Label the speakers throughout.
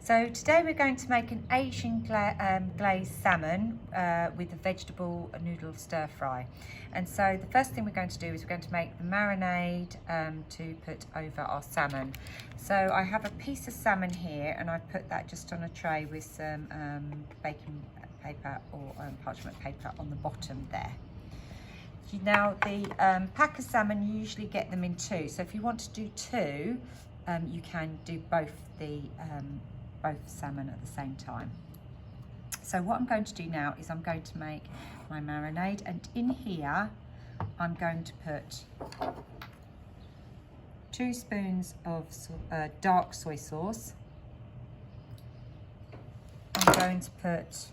Speaker 1: So today we're going to make an Asian glazed salmon with a vegetable noodle stir fry. And so the first thing we're going to do is we're going to make the marinade to put over our salmon. So I have a piece of salmon here and I've put that just on a tray with some baking paper or parchment paper on the bottom there. Now the pack of salmon, you usually get them in two. So if you want to do two, you can do both salmon at the same time. So what I'm going to do now is I'm going to make my marinade, and in here I'm going to put 2 spoons of dark soy sauce. I'm going to put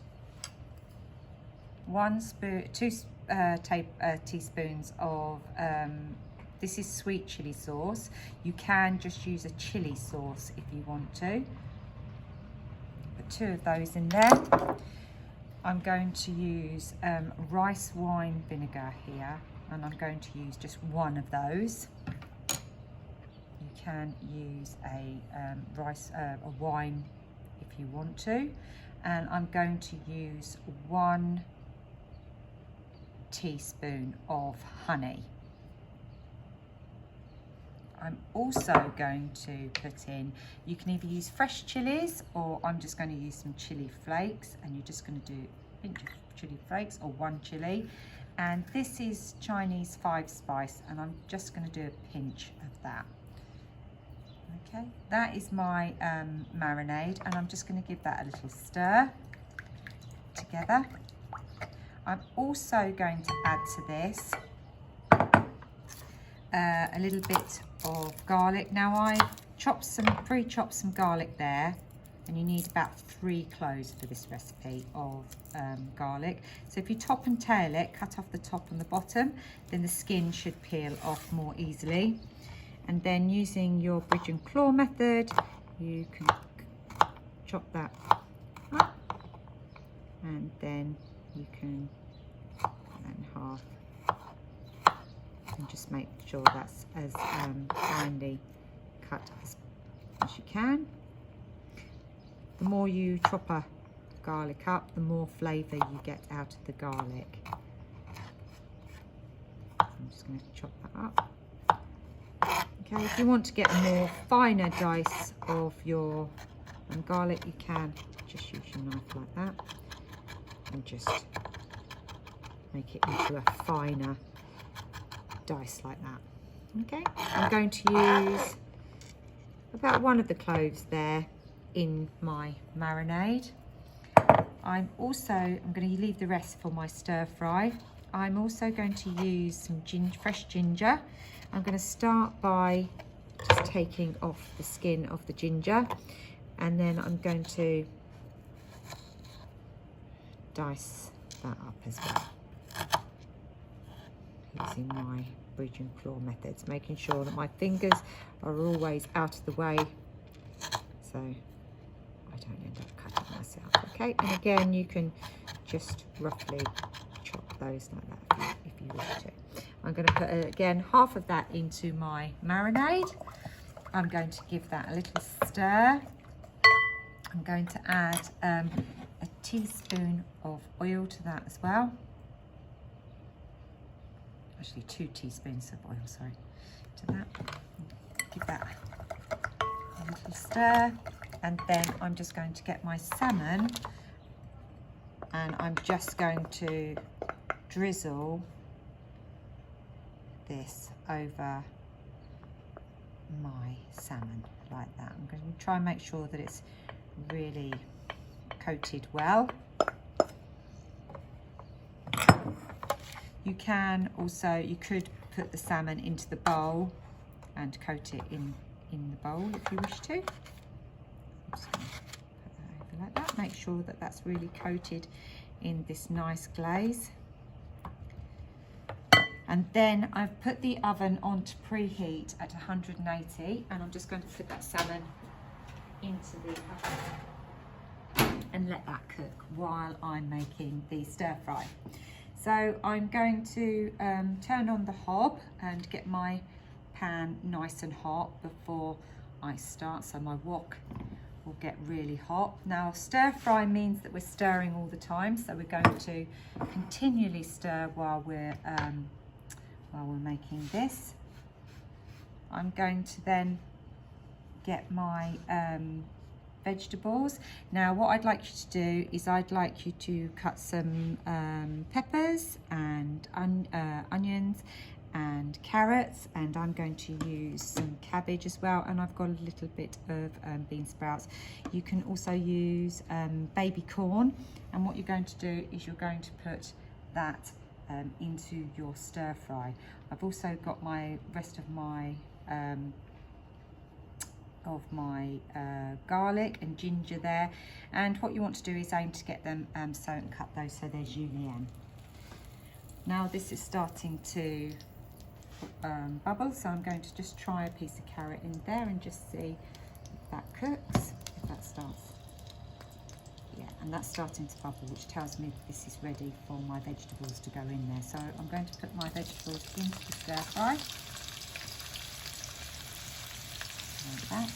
Speaker 1: 2 teaspoons of this is sweet chili sauce. You can just use a chili sauce if you want to. Put 2 of those in there. I'm going to use rice wine vinegar here, and I'm going to use just 1 of those. You can use a wine if you want to, and I'm going to use 1 teaspoon of honey. I'm also going to put in, you can either use fresh chilies, or I'm just going to use some chili flakes, and you're just going to do a pinch of chili flakes or 1 chili. And this is Chinese 5 spice, and I'm just going to do a pinch of that. Okay, that is my marinade, and I'm just going to give that a little stir together. I'm also going to add to this a little bit of garlic. Now I've pre-chopped some garlic there, and you need about 3 cloves for this recipe of garlic. So if you top and tail it, cut off the top and the bottom, then the skin should peel off more easily. And then using your bridge and claw method, you can chop that up, and then you can cut that in half. And just make sure that's as finely cut as you can. The more you chop a garlic up, the more flavour you get out of the garlic. I'm just going to chop that up. Okay, if you want to get a more finer dice of your garlic, you can just use your knife like that and just make it into a finer dice like that. Okay, I'm going to use about 1 of the cloves there in my marinade. I'm going to leave the rest for my stir fry. I'm also going to use some fresh ginger. I'm going to start by just taking off the skin of the ginger, and then I'm going to dice that up as well, using my bridge and claw methods, making sure that my fingers are always out of the way so I don't end up cutting myself. Okay, and again you can just roughly chop those like that if you wish to. I'm going to put again half of that into my marinade. I'm going to give that a little stir. I'm going to add a teaspoon of oil to that as well. Actually 2 teaspoons of oil, sorry, to that. Give that a little stir, and then I'm just going to get my salmon, and I'm just going to drizzle this over my salmon like that. I'm going to try and make sure that it's really coated well. You can also, you could put the salmon into the bowl and coat it in the bowl if you wish to. I'm just going to put that over like that. Make sure that that's really coated in this nice glaze. And then I've put the oven on to preheat at 180, and I'm just going to put that salmon into the oven and let that cook while I'm making the stir fry. So I'm going to turn on the hob and get my pan nice and hot before I start. So my wok will get really hot. Now stir fry means that we're stirring all the time, so we're going to continually stir while we're making this. I'm going to then get my vegetables. Now what I'd like you to do is I'd like you to cut some peppers and onions and carrots, and I'm going to use some cabbage as well, and I've got a little bit of bean sprouts. You can also use baby corn, and what you're going to do is you're going to put that into your stir fry. I've also got my rest of my garlic and ginger there, and what you want to do is aim to get them so and cut those so they're julienne. Now this is starting to bubble, so I'm going to just try a piece of carrot in there and just see if that cooks, if that starts. Yeah, and that's starting to bubble, which tells me that this is ready for my vegetables to go in there. So I'm going to put my vegetables into the stir fry. Like that.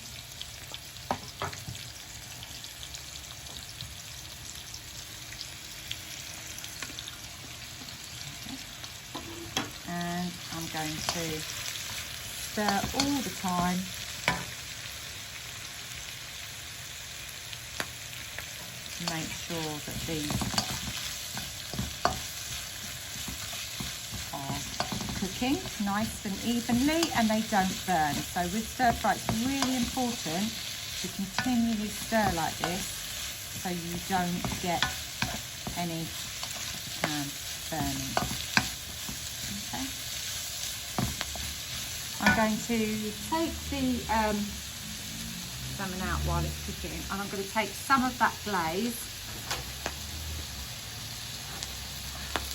Speaker 1: And I'm going to stir all the time. To make sure that these are cooking nice and evenly and they don't burn. So with stir fry it's really important to continually stir like this so you don't get any burning. Okay. I'm going to take the salmon out while it's cooking, and I'm going to take some of that glaze,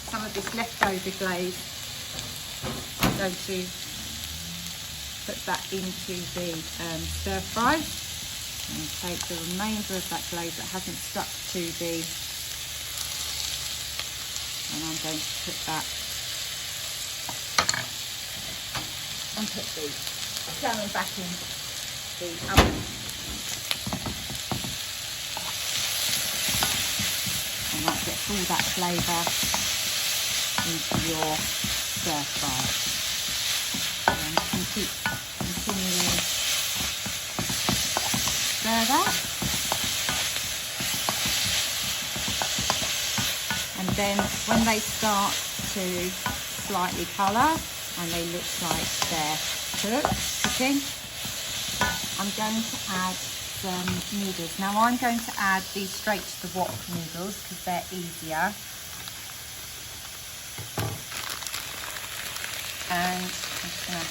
Speaker 1: some of this leftover glaze. I'm going to put that into the stir fry and take the remainder of that glaze that hasn't stuck to the, and I'm going to put that and put the salmon back in the oven. And that gets all that flavour into your stir fry. And you can keep continually stir that. And then when they start to slightly colour and they look like they're cooking, I'm going to add some noodles. Now I'm going to add these straight to the wok noodles because they're easier. And I'm just going to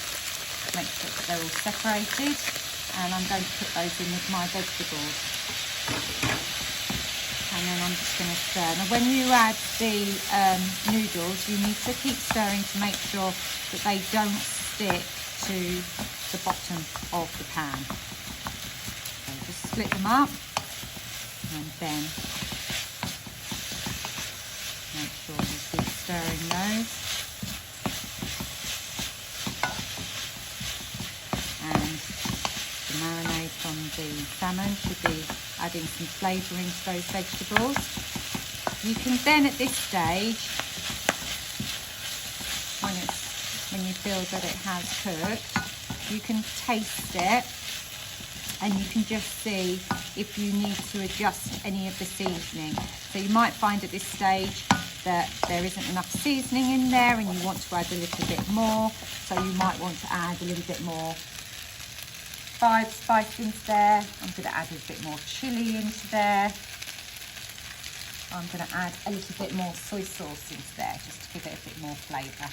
Speaker 1: make sure that they're all separated, and I'm going to put those in with my vegetables. And then I'm just going to stir. Now when you add the noodles, you need to keep stirring to make sure that they don't stick to the bottom of the pan. So just split them up and then make sure you keep stirring those. And the marinade from the salmon should be adding some flavour into those vegetables. You can then at this stage, when you feel that it has cooked, you can taste it and you can just see if you need to adjust any of the seasoning. So you might find at this stage that there isn't enough seasoning in there and you want to add a little bit more. So you might want to add a little bit more spice into there. I'm going to add a bit more chilli into there. I'm going to add a little bit more soy sauce into there just to give it a bit more flavour.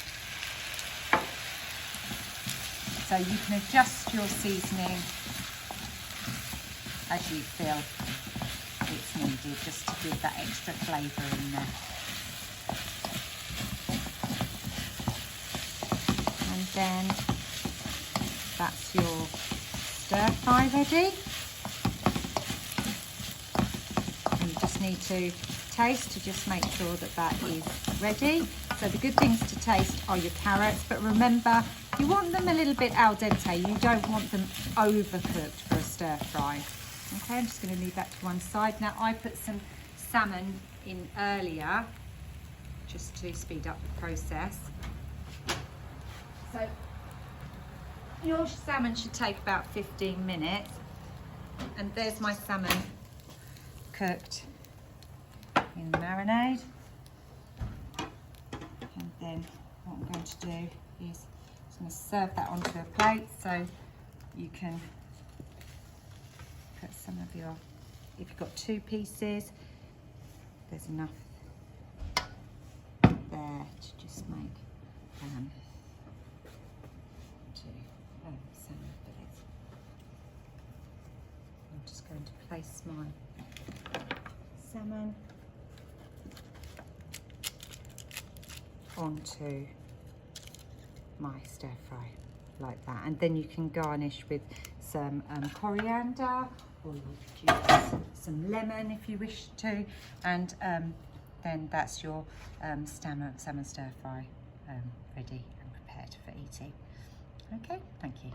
Speaker 1: So you can adjust your seasoning as you feel it's needed, just to give that extra flavour in there. And then that's your stir fry ready. And you just need to taste to just make sure that that is ready. So the good things to taste are your carrots, but remember, you want them a little bit al dente. You don't want them overcooked for a stir fry. Okay, I'm just going to leave that to one side. Now I put some salmon in earlier just to speed up the process. So your salmon should take about 15 minutes. And there's my salmon cooked in marinade. And then what I'm going to do is I'm going to serve that onto a plate so you can put some of your, if you've got 2 pieces, there's enough there to just make 2 salmon fillets. I'm just going to place my salmon onto my stir fry like that, and then you can garnish with some coriander, or you could use some lemon if you wish to, and then that's your salmon stir fry ready and prepared for eating. Okay, thank you.